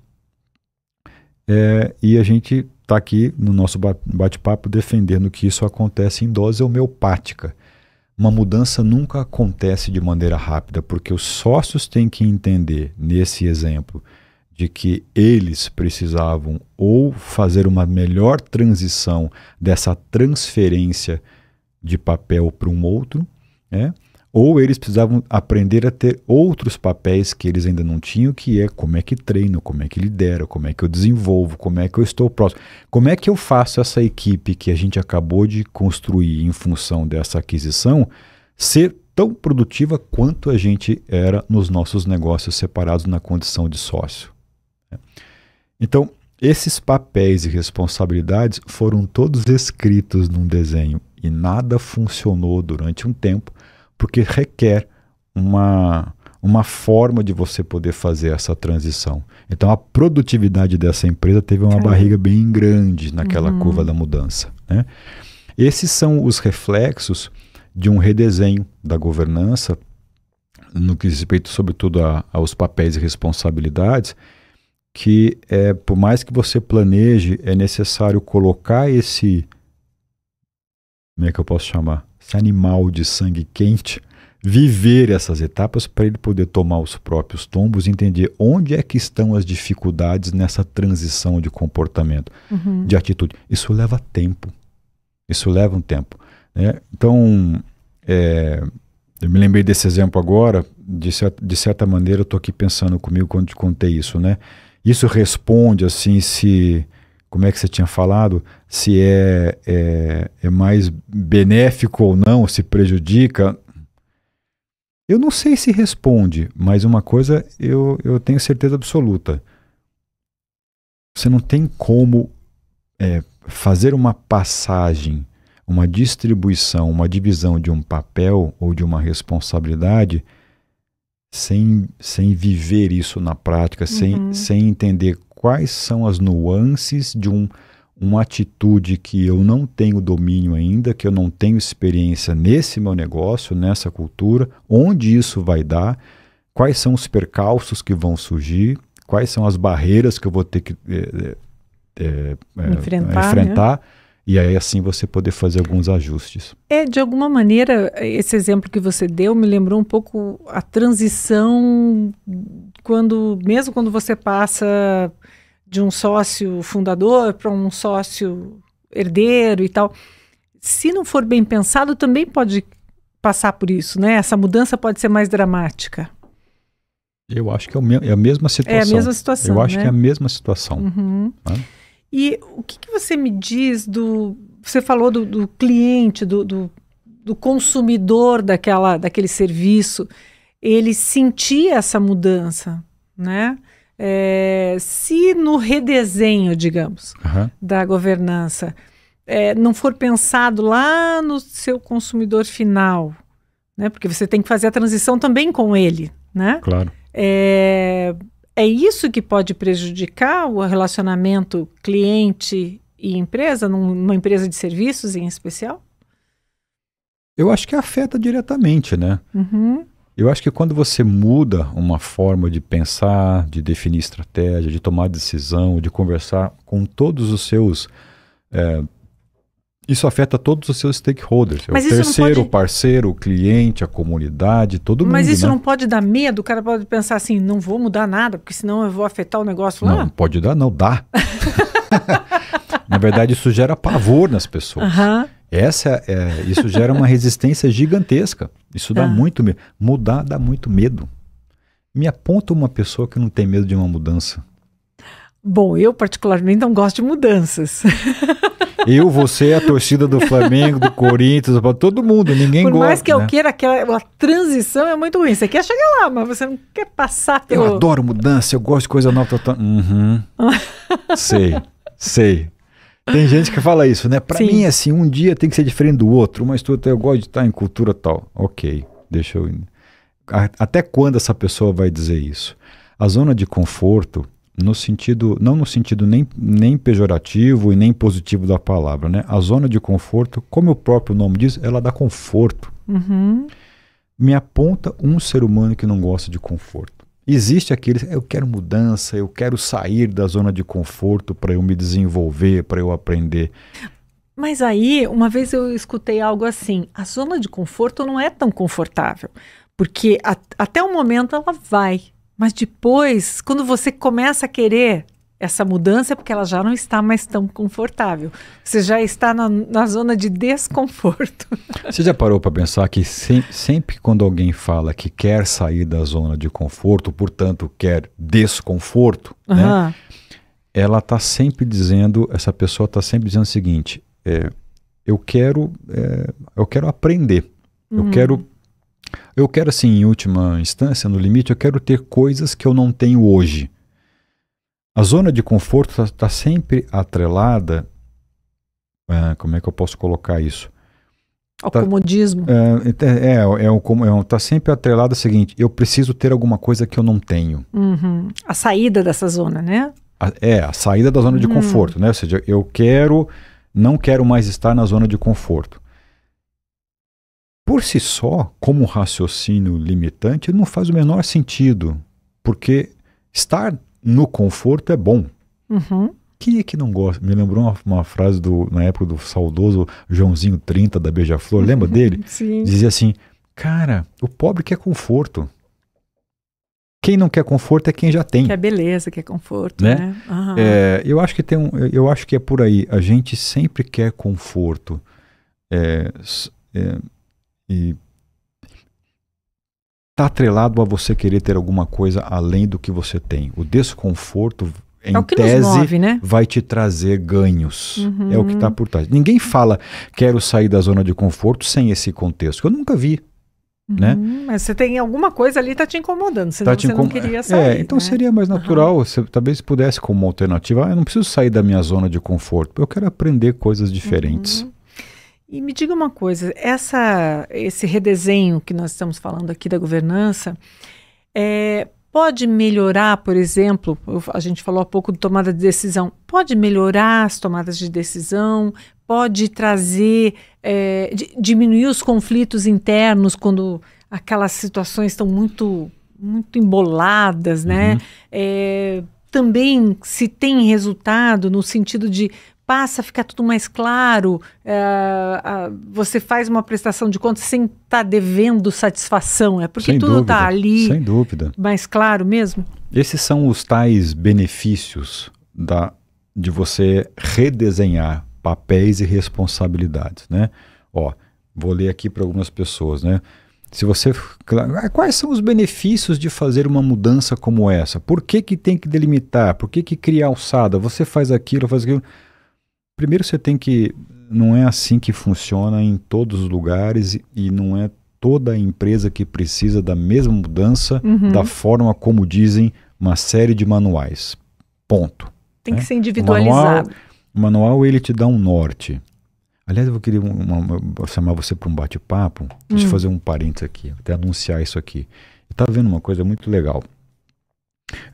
e a gente está aqui no nosso bate-papo defendendo que isso acontece em dose homeopática. Uma mudança nunca acontece de maneira rápida, porque os sócios têm que entender, nesse exemplo, de que eles precisavam ou fazer uma melhor transição dessa transferência de papel para um outro, né? Ou eles precisavam aprender a ter outros papéis que eles ainda não tinham, que é como é que treino, como é que lidero, como é que eu desenvolvo, como é que eu estou próximo. Como é que eu faço essa equipe que a gente acabou de construir em função dessa aquisição ser tão produtiva quanto a gente era nos nossos negócios separados na condição de sócio. Então, esses papéis e responsabilidades foram todos escritos num desenho e nada funcionou durante um tempo, porque requer uma forma de você poder fazer essa transição. Então a produtividade dessa empresa teve uma barriga bem grande naquela curva da mudança, né? Esses são os reflexos de um redesenho da governança no que diz respeito sobretudo aos papéis e responsabilidades, que por mais que você planeje, é necessário colocar esse, como é que eu posso chamar? Esse animal de sangue quente, viver essas etapas para ele poder tomar os próprios tombos, entender onde é que estão as dificuldades nessa transição de comportamento, de atitude. Isso leva tempo. Isso leva um tempo, né? Então, eu me lembrei desse exemplo agora, de certa maneira eu estou aqui pensando comigo quando te contei isso, né? Isso responde assim, como é que você tinha falado, se é mais benéfico ou não, se prejudica. Eu não sei se responde, mas uma coisa eu tenho certeza absoluta. Você não tem como fazer uma passagem, uma distribuição, uma divisão de um papel ou de uma responsabilidade sem viver isso na prática, sem entender quais são as nuances de uma atitude que eu não tenho domínio ainda, que eu não tenho experiência nesse meu negócio, nessa cultura, onde isso vai dar, quais são os percalços que vão surgir, quais são as barreiras que eu vou ter que enfrentar, né? E aí assim você poder fazer alguns ajustes. De alguma maneira, esse exemplo que você deu me lembrou um pouco a transição mesmo quando você passa de um sócio fundador para um sócio herdeiro e tal. Se não for bem pensado, também pode passar por isso, né? Essa mudança pode ser mais dramática. Eu acho que é a mesma situação. É a mesma situação, eu acho que é a mesma situação. Né? E o que você me diz você falou do cliente, do consumidor daquele serviço, ele sentir essa mudança, né? Se no redesenho, digamos, da governança, não for pensado lá no seu consumidor final, né? Porque você tem que fazer a transição também com ele, né? Claro. É isso que pode prejudicar o relacionamento cliente e empresa, numa empresa de serviços em especial? Eu acho que afeta diretamente, né? Eu acho que quando você muda uma forma de pensar, de definir estratégia, de tomar decisão, de conversar com todos os seus... isso afeta todos os seus stakeholders. Mas o terceiro, o parceiro, o cliente, a comunidade, todo mundo. Mas isso né? não pode dar medo? O cara pode pensar assim, não vou mudar nada, porque senão eu vou afetar o negócio lá? Não pode dar, não. Dá. Na verdade, isso gera pavor nas pessoas. Isso gera uma resistência gigantesca. Isso dá muito medo. Mudar dá muito medo. Me aponta uma pessoa que não tem medo de uma mudança. Bom, eu particularmente não gosto de mudanças. Você, a torcida do Flamengo, do Corinthians, todo mundo, ninguém gosta. Por mais que né? eu queira, a transição é muito ruim. Você quer chegar lá, mas você não quer passar pelo... Eu adoro mudança, eu gosto de coisa nova. Sei. Tem gente que fala isso, né? Pra mim, assim, um dia tem que ser diferente do outro, mas eu gosto de estar em cultura tal. Ok, deixa eu... Até quando essa pessoa vai dizer isso? A zona de conforto, não no sentido nem pejorativo e nem positivo da palavra, né? A zona de conforto, como o próprio nome diz, ela dá conforto. Me aponta um ser humano que não gosta de conforto. Existe aqueles, eu quero mudança, eu quero sair da zona de conforto para eu me desenvolver, para eu aprender. Mas aí, uma vez eu escutei algo assim, a zona de conforto não é tão confortável, porque até o momento ela vai, mas depois, quando você começa a querer essa mudança, é porque ela já não está mais tão confortável. Você já está na zona de desconforto. Você já parou para pensar que sempre quando alguém fala que quer sair da zona de conforto, portanto quer desconforto, né? Ela está sempre dizendo, essa pessoa está sempre dizendo o seguinte, eu quero aprender, eu quero assim, em última instância, no limite, eu quero ter coisas que eu não tenho hoje. A zona de conforto está sempre atrelada, como é que eu posso colocar isso? Ao comodismo. Está sempre atrelada ao seguinte, eu preciso ter alguma coisa que eu não tenho. A saída dessa zona, né? A saída da zona de conforto, né? Ou seja, não quero mais estar na zona de conforto. Por si só, como raciocínio limitante, não faz o menor sentido, porque estar no conforto é bom. Quem é que não gosta? Me lembrou uma frase na época do saudoso Joãozinho 30 da Beija-Flor, lembra dele? Sim. Dizia assim, cara, o pobre quer conforto. Quem não quer conforto é quem já tem. Quer beleza, quer conforto, né? Eu acho que eu acho que é por aí. A gente sempre quer conforto. E está atrelado a você querer ter alguma coisa além do que você tem. O desconforto em tese, né? Vai te trazer ganhos. É o que está por trás. Ninguém fala, quero sair da zona de conforto sem esse contexto. Eu nunca vi. Né? Mas você tem alguma coisa ali que está te incomodando, senão você não queria sair. Então, né? Seria mais natural, você talvez pudesse como uma alternativa, eu não preciso sair da minha zona de conforto, eu quero aprender coisas diferentes. E me diga uma coisa, esse redesenho que nós estamos falando aqui da governança, pode melhorar, por exemplo, a gente falou há pouco de tomada de decisão, pode melhorar as tomadas de decisão, pode trazer, diminuir os conflitos internos quando aquelas situações estão muito, muito emboladas, né? Também se tem resultado no sentido de passa a ficar tudo mais claro, você faz uma prestação de contas sem estar devendo satisfação, porque sem tudo está ali sem dúvida. Mais claro mesmo? Esses são os tais benefícios de você redesenhar papéis e responsabilidades, né? Vou ler aqui para algumas pessoas, né? Se você, quais são os benefícios de fazer uma mudança como essa? Por que tem que delimitar? Por que criar alçada? Você faz aquilo, faz aquilo. Primeiro você tem que, não é assim que funciona em todos os lugares e não é toda a empresa que precisa da mesma mudança da forma como dizem uma série de manuais. Ponto. Tem que ser individualizado. O manual ele te dá um norte. Aliás, eu vou querer chamar você para um bate-papo. Deixa eu fazer um parênteses aqui, até anunciar isso aqui. Eu estava vendo uma coisa muito legal.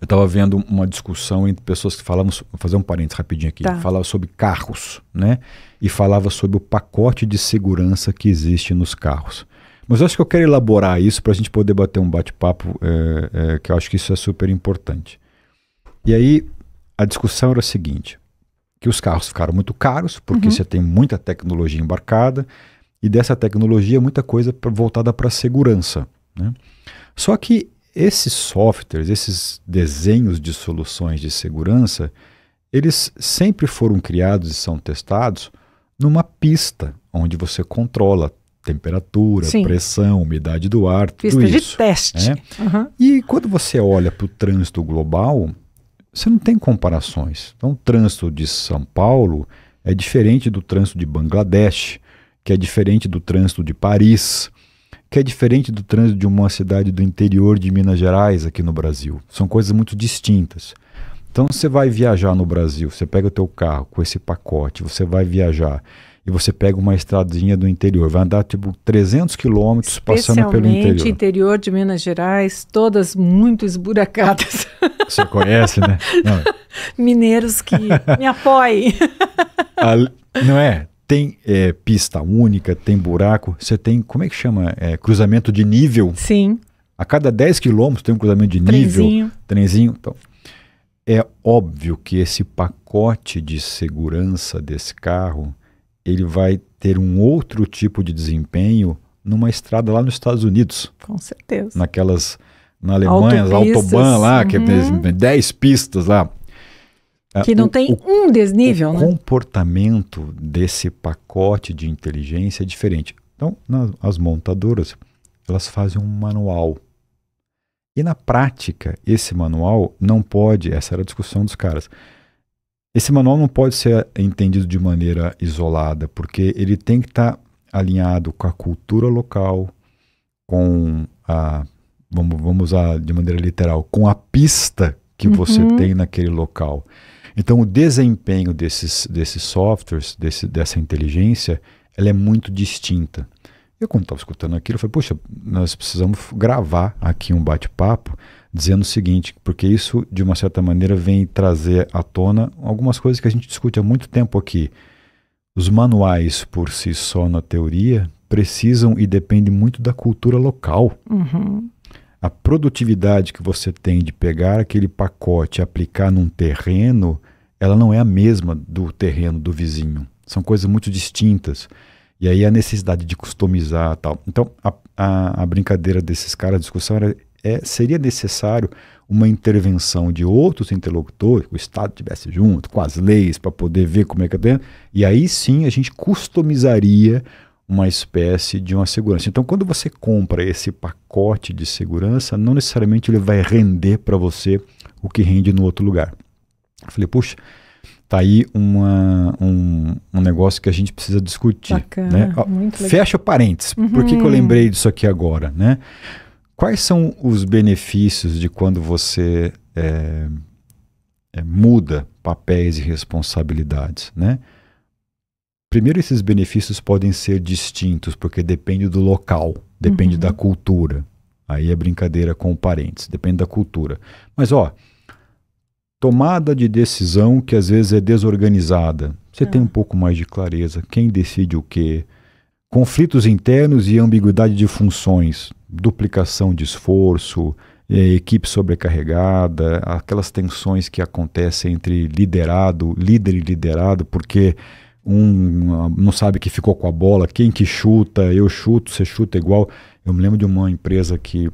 Eu estava vendo uma discussão entre pessoas que falavam, vou fazer um parênteses rapidinho aqui, falava sobre carros, né? E falava sobre o pacote de segurança que existe nos carros. Mas eu acho que eu quero elaborar isso para a gente poder bater um bate-papo, que eu acho que isso é super importante. E aí, a discussão era a seguinte, que os carros ficaram muito caros, porque você tem muita tecnologia embarcada, e dessa tecnologia muita coisa voltada para a segurança, né? Só que esses softwares, esses desenhos de soluções de segurança, eles sempre foram criados e são testados numa pista, onde você controla temperatura, pressão, umidade do ar, tudo pista isso. De teste. Né? E quando você olha para o trânsito global, você não tem comparações. Então, o trânsito de São Paulo é diferente do trânsito de Bangladesh, que é diferente do trânsito de Paris, que é diferente do trânsito de uma cidade do interior de Minas Gerais aqui no Brasil. São coisas muito distintas. Então você vai viajar no Brasil, você pega o teu carro com esse pacote, você vai viajar e você pega uma estradinha do interior, vai andar tipo 300 quilômetros passando pelo interior. Especialmente interior de Minas Gerais, todas muito esburacadas. Você conhece, né? Não. Mineiros que me apoiem. Não é? Tem pista única, tem buraco, você tem, como é que chama? Cruzamento de nível. Sim. A cada 10 quilômetros tem um cruzamento de nível. Trenzinho. Então, é óbvio que esse pacote de segurança desse carro, ele vai ter um outro tipo de desempenho numa estrada lá nos Estados Unidos. Com certeza. Na Alemanha, as Autobahn lá, que é 10 pistas lá. Que não tem um desnível, né? O comportamento desse pacote de inteligência é diferente. Então, as montadoras, elas fazem um manual. E na prática, esse manual não pode, essa era a discussão dos caras, esse manual não pode ser entendido de maneira isolada, porque ele tem que estar alinhado com a cultura local, com vamos usar de maneira literal, com a pista que você tem naquele local. Então, o desempenho desses softwares, dessa inteligência, ela é muito distinta. Eu, quando estava escutando aquilo, eu falei, poxa, nós precisamos gravar aqui um bate-papo dizendo o seguinte, porque isso, de uma certa maneira, vem trazer à tona algumas coisas que a gente discute há muito tempo aqui. Os manuais, por si só, na teoria, precisam e dependem muito da cultura local. A produtividade que você tem de pegar aquele pacote e aplicar num terreno, ela não é a mesma do terreno do vizinho. São coisas muito distintas. E aí a necessidade de customizar e tal. Então, a brincadeira desses caras, a discussão seria necessário uma intervenção de outros interlocutores, que o Estado estivesse junto, com as leis, para poder ver como é que é. E aí sim a gente customizaria uma espécie de uma segurança. Então, quando você compra esse pacote de segurança, não necessariamente ele vai render para você o que rende no outro lugar. Eu falei, puxa, tá aí um negócio que a gente precisa discutir. Bacana, né? muito legal. Fecha parênteses. Por que eu lembrei disso aqui agora? Né? Quais são os benefícios de quando você muda papéis e responsabilidades? Né? Primeiro, esses benefícios podem ser distintos, porque depende do local, depende da cultura. Aí é brincadeira com parênteses, depende da cultura. Mas, tomada de decisão que às vezes é desorganizada. Você tem um pouco mais de clareza. Quem decide o quê? Conflitos internos e ambiguidade de funções. Duplicação de esforço, equipe sobrecarregada, aquelas tensões que acontecem entre líder e liderado, porque um não sabe que ficou com a bola, quem que chuta, eu chuto, você chuta igual. Eu me lembro de uma empresa que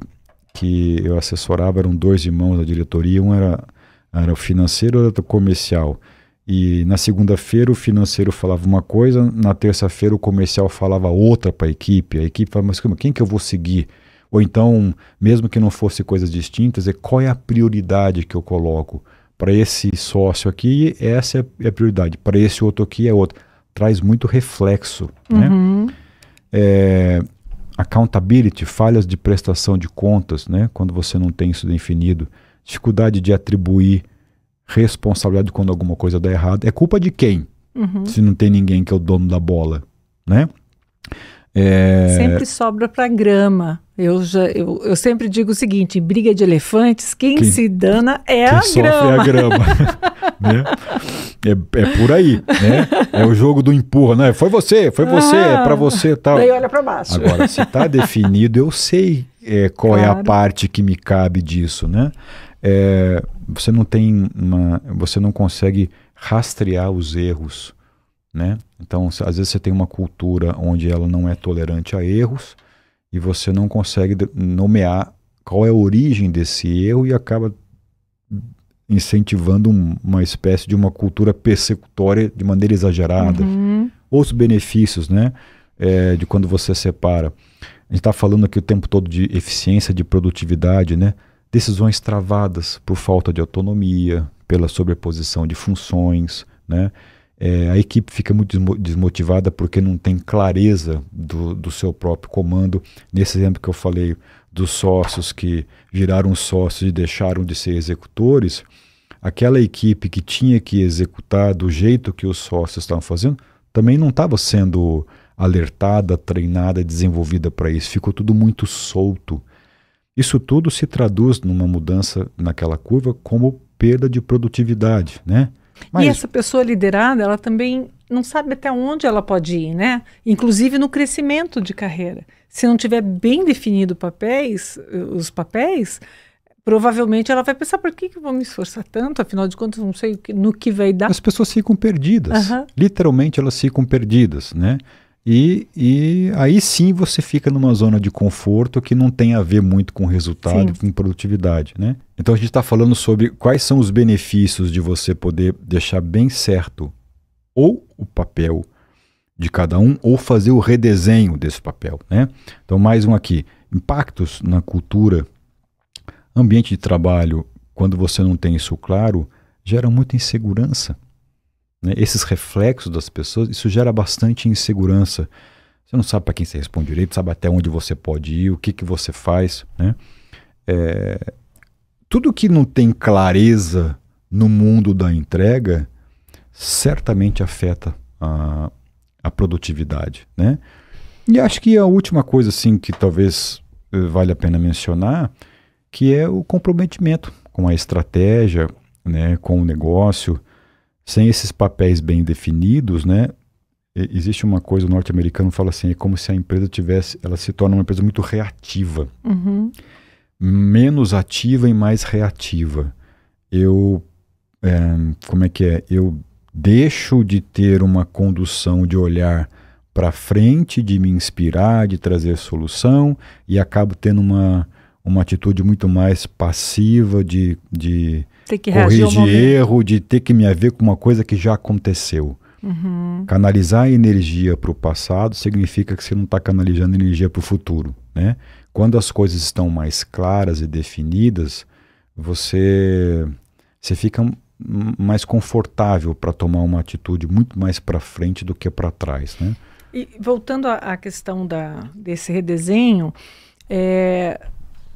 eu assessorava, eram 2 irmãos da diretoria, um era o financeiro, outro comercial. E na segunda-feira o financeiro falava uma coisa, na terça-feira o comercial falava outra para a equipe falava, mas quem que eu vou seguir? Ou então, mesmo que não fosse coisas distintas, qual é a prioridade que eu coloco? Para esse sócio aqui, essa é a prioridade. Para esse outro aqui é outra. Traz muito reflexo. Né? Accountability, falhas de prestação de contas, né? Quando você não tem isso definido. Dificuldade de atribuir responsabilidade quando alguma coisa dá errado. É culpa de quem? Se não tem ninguém que é o dono da bola. Né? Sempre sobra para grama. Eu sempre digo o seguinte, em briga de elefantes, quem se dana é a grama. Quem sofre é a grama. Né? É por aí. Né? É o jogo do empurra. Né? Foi você, é para você. Tal. Daí olha para baixo. Agora, se está definido, eu sei qual é a parte que me cabe disso. Né? Você não consegue rastrear os erros. Né? Então, às vezes você tem uma cultura onde ela não é tolerante a erros e você não consegue nomear qual é a origem desse erro e acaba incentivando uma espécie de uma cultura persecutória de maneira exagerada. Outros benefícios, né, de quando você separa. A gente está falando aqui o tempo todo de eficiência, de produtividade, né? Decisões travadas por falta de autonomia, pela sobreposição de funções, né? A equipe fica muito desmotivada porque não tem clareza do seu próprio comando. Nesse exemplo que eu falei dos sócios que viraram sócios e deixaram de ser executores, aquela equipe que tinha que executar do jeito que os sócios estavam fazendo, também não estava sendo alertada, treinada, desenvolvida para isso. Ficou tudo muito solto. Isso tudo se traduz numa mudança naquela curva como perda de produtividade, né? Mas... E essa pessoa liderada, ela também não sabe até onde ela pode ir, né? Inclusive no crescimento de carreira. Se não tiver bem definido os papéis, provavelmente ela vai pensar, por que eu vou me esforçar tanto? Afinal de contas, não sei no que vai dar. As pessoas ficam perdidas. Literalmente, elas ficam perdidas, né? E aí sim você fica numa zona de conforto que não tem a ver muito com resultado, com produtividade, né? Então a gente está falando sobre quais são os benefícios de você poder deixar bem certo ou o papel de cada um ou fazer o redesenho desse papel, né? Então mais um aqui, impactos na cultura, ambiente de trabalho, quando você não tem isso claro, gera muita insegurança. Né? Esses reflexos das pessoas, isso gera bastante insegurança. Você não sabe para quem você responde direito, sabe até onde você pode ir, o que você faz. Né? Tudo que não tem clareza no mundo da entrega certamente afeta a produtividade. Né? E acho que a última coisa assim, que talvez vale a pena mencionar, que é o comprometimento com a estratégia, né, com o negócio. Sem esses papéis bem definidos, né, existe uma coisa, o norte-americano fala assim, é como se a empresa ela se torna uma empresa muito reativa. Menos ativa e mais reativa. Como é que é? Eu deixo de ter uma condução de olhar para frente, de me inspirar, de trazer solução e acabo tendo uma atitude muito mais passiva de corrigir erro, de ter que me haver com uma coisa que já aconteceu. Canalizar a energia para o passado significa que você não está canalizando energia para o futuro. Né? Quando as coisas estão mais claras e definidas, você fica mais confortável para tomar uma atitude muito mais para frente do que para trás, né? E voltando à questão desse redesenho,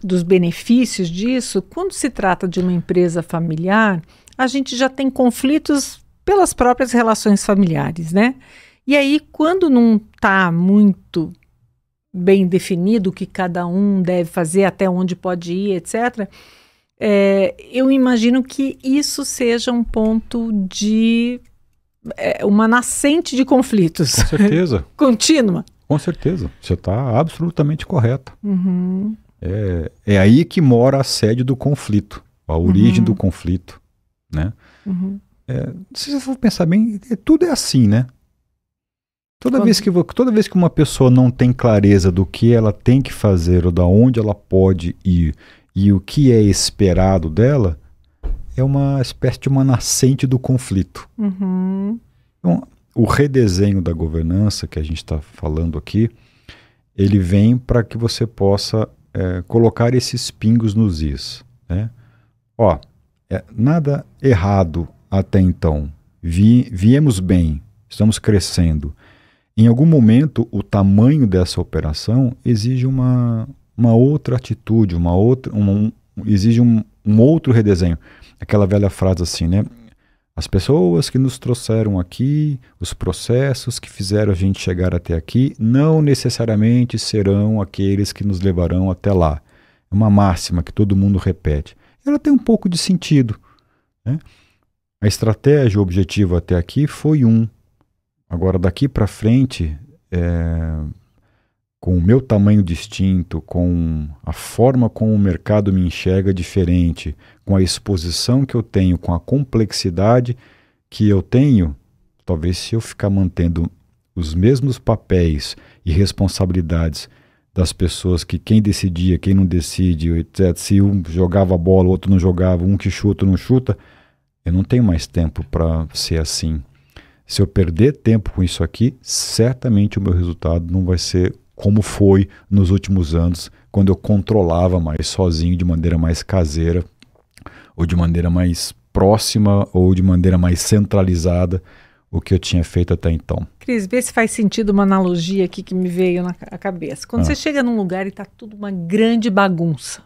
dos benefícios disso, quando se trata de uma empresa familiar, a gente já tem conflitos pelas próprias relações familiares, né? E aí, quando não está muito bem definido o que cada um deve fazer, até onde pode ir, etc., eu imagino que isso seja um ponto de uma nascente de conflitos. Com certeza. Contínua. Com certeza. Você está absolutamente correta. Uhum. É aí que mora a sede do conflito, a origem do conflito, né? Uhum. Se você for pensar bem, tudo é assim, né? Toda vez que uma pessoa não tem clareza do que ela tem que fazer ou da onde ela pode ir e o que é esperado dela, é uma espécie de uma nascente do conflito. Uhum. Então, o redesenho da governança que a gente está falando aqui, ele vem para que você possa colocar esses pingos nos is, né? Nada errado até então. Viemos bem, estamos crescendo. Em algum momento, o tamanho dessa operação exige uma outra atitude, exige um outro redesenho. Aquela velha frase assim, né? As pessoas que nos trouxeram aqui, os processos que fizeram a gente chegar até aqui, não necessariamente serão aqueles que nos levarão até lá. É uma máxima que todo mundo repete. Ela tem um pouco de sentido, né? A estratégia, o objetivo até aqui foi um. Agora, daqui para frente, com o meu tamanho distinto, com a forma como o mercado me enxerga diferente, com a exposição que eu tenho, com a complexidade que eu tenho, talvez se eu ficar mantendo os mesmos papéis e responsabilidades das pessoas que quem decidia, quem não decide, etc. Se um jogava a bola, o outro não jogava, um que chuta, não chuta, eu não tenho mais tempo para ser assim. Se eu perder tempo com isso aqui, certamente o meu resultado não vai ser como foi nos últimos anos, quando eu controlava mais sozinho, de maneira mais caseira, ou de maneira mais próxima, ou de maneira mais centralizada, o que eu tinha feito até então. Cris, vê se faz sentido uma analogia aqui que me veio na cabeça. Quando você chega num lugar e está tudo uma grande bagunça,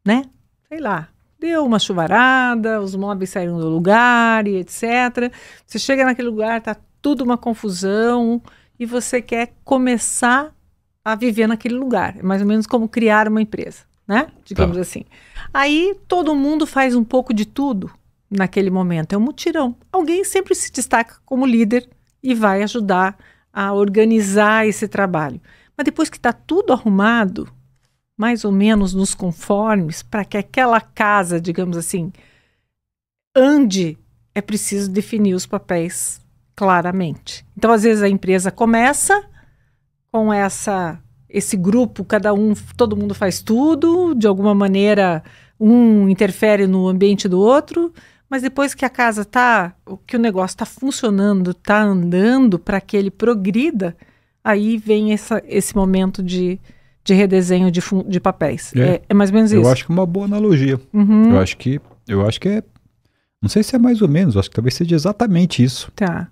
né? Sei lá, deu uma chuvarada, os móveis saíram do lugar e etc. Você chega naquele lugar, está tudo uma confusão e você quer começar a viver naquele lugar. É mais ou menos como criar uma empresa, né? Digamos assim. Aí todo mundo faz um pouco de tudo naquele momento. É um mutirão. Alguém sempre se destaca como líder e vai ajudar a organizar esse trabalho. Mas depois que está tudo arrumado, mais ou menos nos conformes, para que aquela casa, digamos assim, ande, é preciso definir os papéis claramente. Então, às vezes, a empresa começa com esse grupo, todo mundo faz tudo, de alguma maneira, um interfere no ambiente do outro, mas depois que a casa que o negócio está funcionando, está andando para que ele progrida, aí vem esse momento de redesenho de papéis. É mais ou menos isso. Eu acho que é uma boa analogia. Uhum. Eu acho que não sei se é mais ou menos, acho que talvez seja exatamente isso. Tá.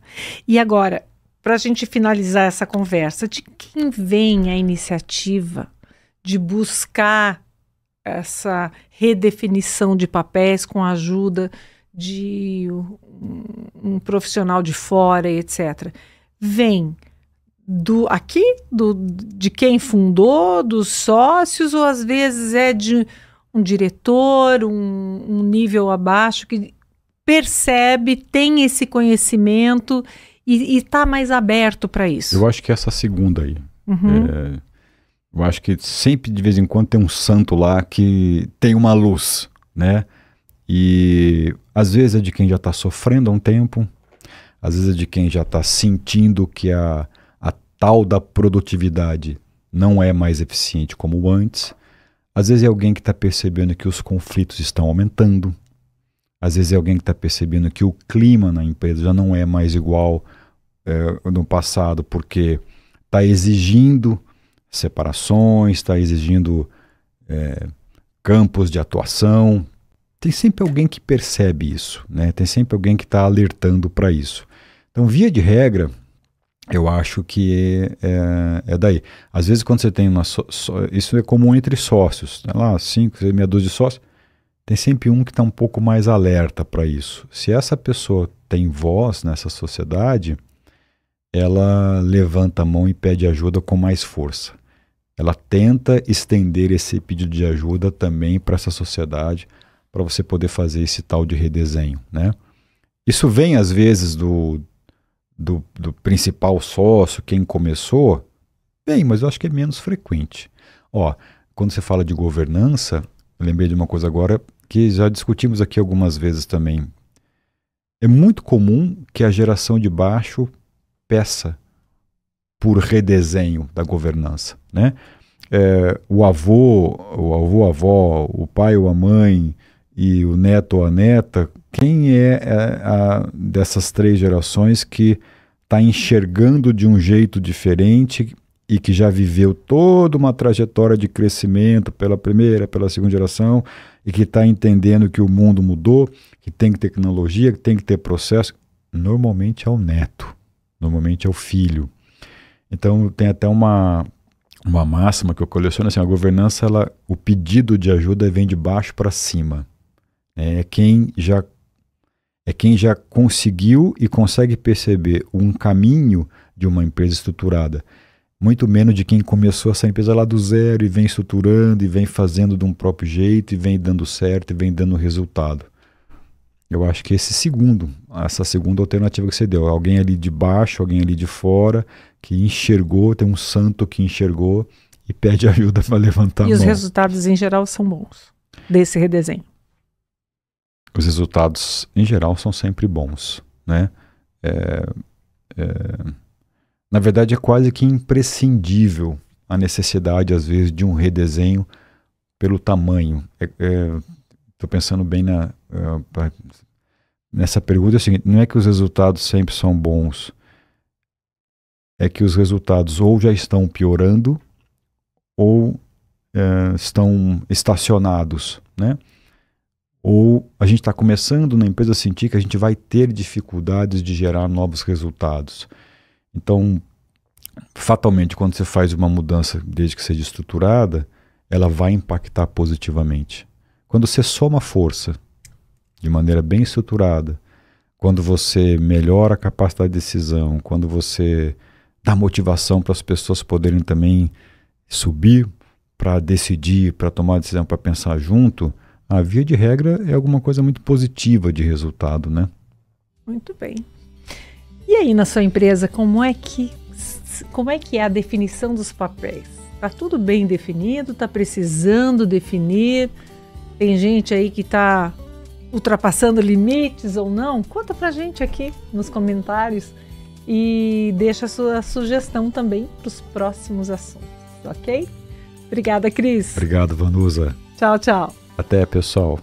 E agora, para a gente finalizar essa conversa, de quem vem a iniciativa de buscar essa redefinição de papéis com a ajuda de um profissional de fora, etc. Vem de quem fundou, dos sócios, ou às vezes é de um diretor, um nível abaixo que percebe, tem esse conhecimento e está mais aberto para isso? Eu acho que essa segunda aí. Uhum. Eu acho que sempre, de vez em quando, tem um santo lá que tem uma luz, né? E às vezes é de quem já está sofrendo há um tempo, às vezes é de quem já está sentindo que a tal da produtividade não é mais eficiente como antes. Às vezes é alguém que está percebendo que os conflitos estão aumentando. Às vezes é alguém que está percebendo que o clima na empresa já não é mais igual no passado, porque está exigindo separações, está exigindo campos de atuação. tem sempre alguém que percebe isso, né? Tem sempre alguém que está alertando para isso. Então, via de regra, eu acho que é daí. Às vezes, quando você tem isso é comum entre sócios, né? Lá 5, 6, meia dúzia de sócios, tem sempre um que está um pouco mais alerta para isso. Se essa pessoa tem voz nessa sociedade, ela levanta a mão e pede ajuda com mais força. Ela tenta estender esse pedido de ajuda também para essa sociedade, para você poder fazer esse tal de redesenho, né? Isso vem às vezes do principal sócio, quem começou, bem, mas eu acho que é menos frequente. Ó, quando você fala de governança, eu lembrei de uma coisa agora que já discutimos aqui algumas vezes também. É muito comum que a geração de baixo peça por redesenho da governança, né? O avô, a avó, o pai ou a mãe e o neto ou a neta, quem dessas 3 gerações que está enxergando de um jeito diferente e que já viveu toda uma trajetória de crescimento pela primeira, pela segunda geração e que está entendendo que o mundo mudou, que tem que ter tecnologia, que tem que ter processo? Normalmente é o neto, normalmente é o filho. Então tem até uma máxima que eu coleciono, assim, a governança, o pedido de ajuda vem de baixo para cima. É quem já conseguiu e consegue perceber um caminho de uma empresa estruturada, muito menos de quem começou essa empresa lá do zero e vem estruturando e vem fazendo de um próprio jeito e vem dando certo e vem dando resultado. Eu acho que essa segunda alternativa que você deu, alguém ali de baixo, alguém ali de fora, que enxergou, tem um santo que enxergou e pede ajuda para levantar a mão. E os resultados em geral são bons desse redesenho? Os resultados em geral são sempre bons, né? Na verdade, é quase que imprescindível a necessidade, às vezes, de um redesenho pelo tamanho. Estou pensando bem nessa pergunta, é o seguinte: não é que os resultados sempre são bons, é que os resultados ou já estão piorando ou estão estacionados, né? Ou a gente está começando na empresa a sentir que a gente vai ter dificuldades de gerar novos resultados. Então, fatalmente, quando você faz uma mudança, desde que seja estruturada, ela vai impactar positivamente. Quando você soma força de maneira bem estruturada, quando você melhora a capacidade de decisão, quando você dá motivação para as pessoas poderem também subir para decidir, para tomar decisão, para pensar junto, a via de regra é alguma coisa muito positiva de resultado, né? Muito bem. E aí, na sua empresa, como é que é a definição dos papéis? Está tudo bem definido? Está precisando definir? Tem gente aí que está ultrapassando limites ou não? Conta pra gente aqui nos comentários e deixa a sua sugestão também para os próximos assuntos, ok? Obrigada, Cris. Obrigado, Vanusa. Tchau, tchau. Até, pessoal.